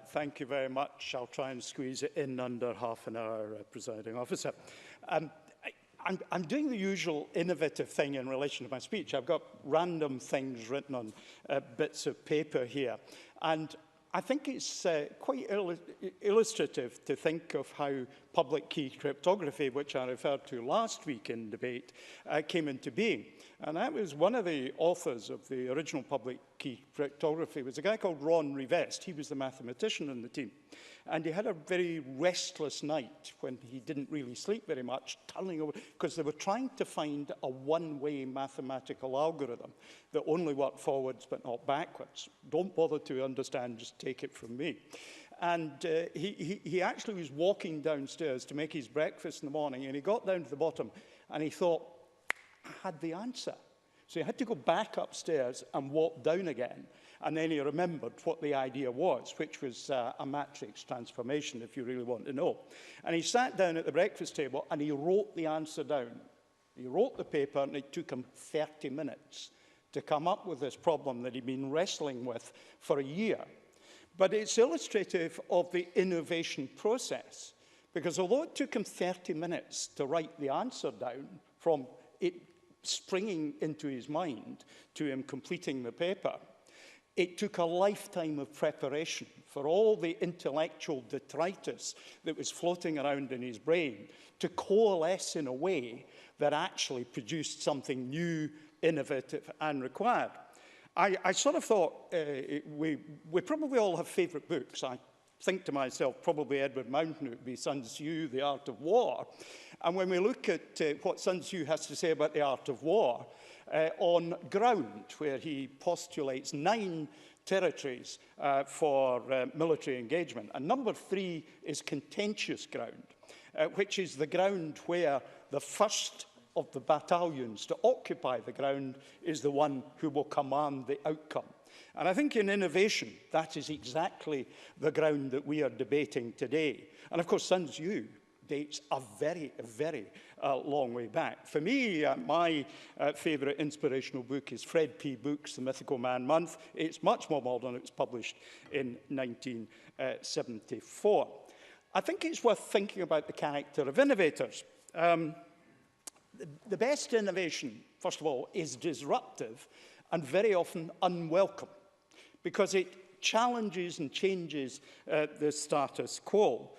Thank you very much. I'll try and squeeze it in under half an hour, Presiding Officer. I'm doing the usual innovative thing in relation to my speech. I've got random things written on bits of paper here. And I think it's quite illustrative to think of how public key cryptography, which I referred to last week in debate, came into being. And that was one of the authors of the original public key cryptography was a guy called Ron Rivest. He was the mathematician in the team. And he had a very restless night when he didn't really sleep very much, turning over, because they were trying to find a one-way mathematical algorithm that only worked forwards but not backwards. Don't bother to understand, just take it from me. And he actually was walking downstairs to make his breakfast in the morning, and he got down to the bottom, and he thought, I had the answer. So he had to go back upstairs and walk down again. And then he remembered what the idea was, which was a matrix transformation, if you really want to know. And he sat down at the breakfast table and he wrote the answer down. He wrote the paper, and it took him 30 minutes to come up with this problem that he'd been wrestling with for a year. But it's illustrative of the innovation process, because although it took him 30 minutes to write the answer down, from it springing into his mind to him completing the paper, it took a lifetime of preparation for all the intellectual detritus that was floating around in his brain to coalesce in a way that actually produced something new, innovative, and required. I sort of thought we probably all have favourite books. I think to myself, probably Edward Mountain, it would be Sun Tzu, The Art of War. And when we look at what Sun Tzu has to say about the art of war, on ground, where he postulates 9 territories for military engagement. And number 3 is contentious ground, which is the ground where the first of the battalions to occupy the ground is the one who will command the outcome. And I think in innovation, that is exactly the ground that we are debating today. And of course, Sun Tzu dates a very long way back. For me, my favourite inspirational book is Fred P. Book's The Mythical Man Month. It's much more modern. It was published in 1974. I think it's worth thinking about the character of innovators. The best innovation, first of all, is disruptive and very often unwelcome, because it challenges and changes the status quo.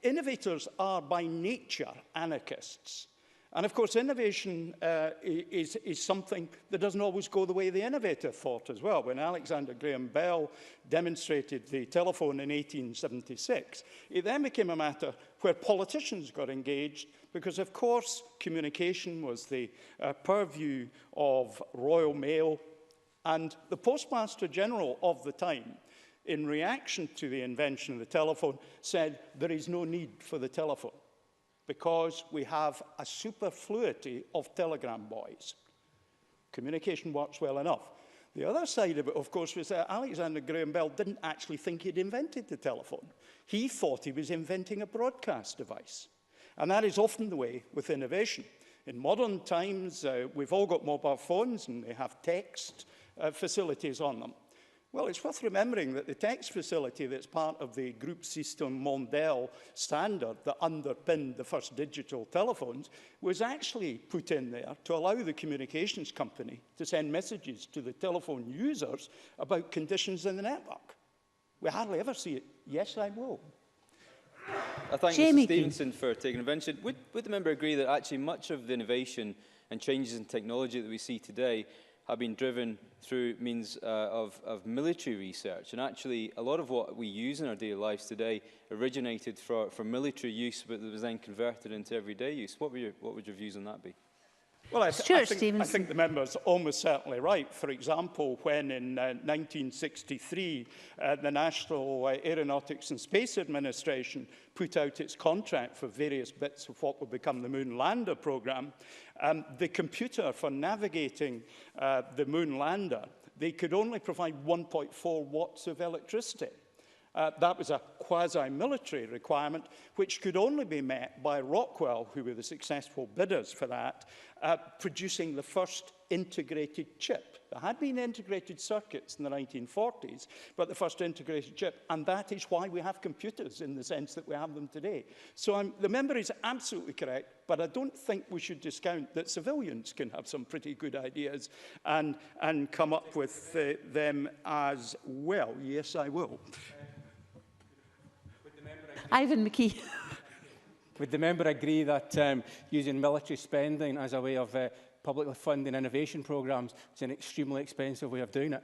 Innovators are by nature anarchists. And of course, innovation is something that doesn't always go the way the innovator thought as well. When Alexander Graham Bell demonstrated the telephone in 1876, it then became a matter where politicians got engaged because, of course, communication was the purview of Royal Mail, and the Postmaster General of the time, in reaction to the invention of the telephone, said there is no need for the telephone because we have a superfluity of telegram boys. Communication works well enough. The other side of it, of course, was that Alexander Graham Bell didn't actually think he'd invented the telephone. He thought he was inventing a broadcast device. And that is often the way with innovation. In modern times, we've all got mobile phones and they have text facilities on them. Well, it's worth remembering that the text facility that's part of the Group System Mondial standard that underpinned the first digital telephones was actually put in there to allow the communications company to send messages to the telephone users about conditions in the network. We hardly ever see it. Yes, I will. I thank Mr. Stevenson for taking intervention. Would the member agree that actually much of the innovation and changes in technology that we see today have been driven through means of military research, and actually a lot of what we use in our daily lives today originated for military use, but was then converted into everyday use? What would your views on that be? Well, I think the member's almost certainly right. For example, when in 1963 the National Aeronautics and Space Administration put out its contract for various bits of what would become the Moon Lander program, the computer for navigating the Moon Lander, they could only provide 1.4 watts of electricity. That was a quasi-military requirement, which could only be met by Rockwell, who were the successful bidders for that, producing the first integrated chip. There had been integrated circuits in the 1940s, but the first integrated chip, and that is why we have computers in the sense that we have them today. So the member is absolutely correct, but I don't think we should discount that civilians can have some pretty good ideas and come up with them as well. Yes, I will. Ivan McKee. Would the member agree that using military spending as a way of publicly funding innovation programmes is an extremely expensive way of doing it?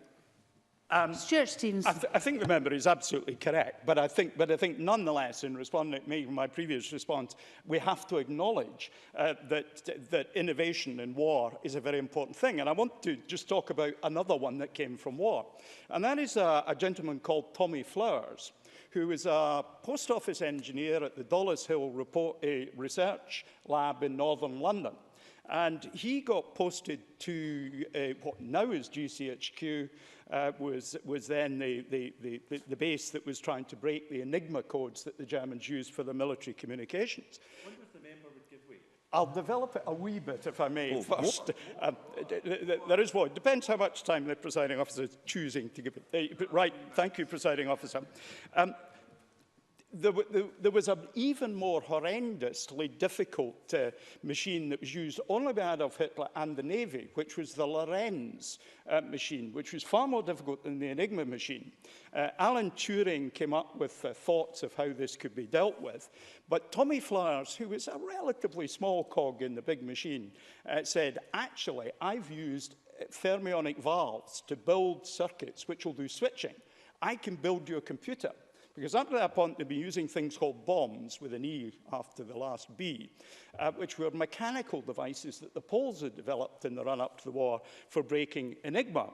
Stewart Stevenson. I think the member is absolutely correct, but I think nonetheless, in responding to my previous response, we have to acknowledge that innovation in war is a very important thing. And I want to just talk about another one that came from war. And that is a gentleman called Tommy Flowers, who was a post office engineer at the Dollis Hill Research Lab in northern London. And he got posted to what now is GCHQ, was then the base that was trying to break the Enigma codes that the Germans used for their military communications. I wonder if the member would give way. I'll develop it a wee bit, if I may, first. There is one. It depends how much time the presiding officer is choosing to give it. Right, thank you, presiding officer. There was an even more horrendously difficult machine that was used only by Adolf Hitler and the Navy, which was the Lorenz machine, which was far more difficult than the Enigma machine. Alan Turing came up with thoughts of how this could be dealt with, but Tommy Flowers, who was a relatively small cog in the big machine, said, actually, I've used fermionic valves to build circuits which will do switching. I can build you a computer. Because up to that point, they'd been using things called bombs, with an E after the last B, which were mechanical devices that the Poles had developed in the run-up to the war for breaking Enigma.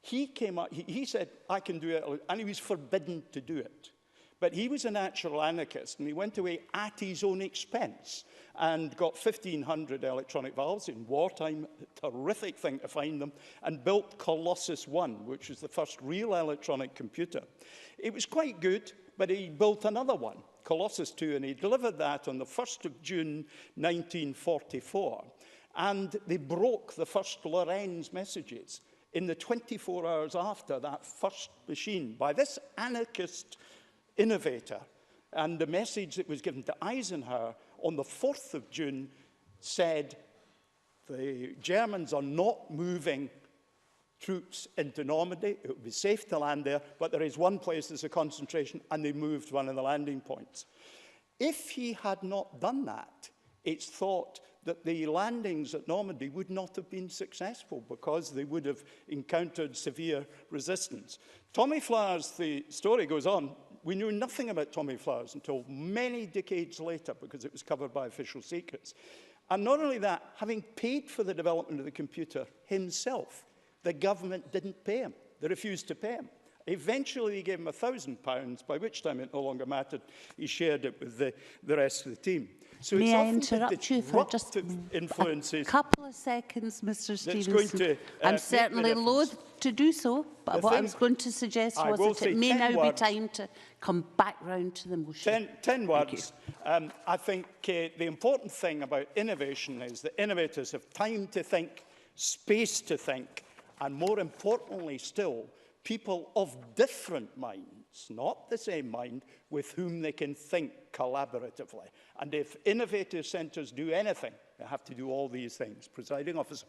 He came up, he said, I can do it, and he was forbidden to do it. But he was a natural anarchist, and he went away at his own expense and got 1,500 electronic valves in wartime, a terrific thing to find them, and built Colossus 1, which was the first real electronic computer. It was quite good, but he built another one, Colossus 2, and he delivered that on the 1st of June, 1944. And they broke the first Lorenz messages in the 24 hours after that first machine by this anarchist innovator. And the message that was given to Eisenhower on the 4th of June said, the Germans are not moving troops into Normandy. It would be safe to land there, but there is one place there's a concentration, and they moved one of the landing points. If he had not done that, it's thought that the landings at Normandy would not have been successful because they would have encountered severe resistance. Tommy Flowers, the story goes on, we knew nothing about Tommy Flowers until many decades later because it was covered by official secrets. And not only that, having paid for the development of the computer himself, the government didn't pay him. They refused to pay him. Eventually, they gave him £1,000, by which time it no longer mattered. He shared it with the rest of the team. So May I interrupt you for just influences a couple of seconds, Mr. Stevenson? I'm certainly loath to do so, but what I was going to suggest was that it may now be time to come back round to the motion. 10 words. I think the important thing about innovation is that innovators have time to think, space to think, and more importantly still, people of different minds, not the same mind, with whom they can think collaboratively. And if innovative centres do anything, they have to do all these things. Presiding officer.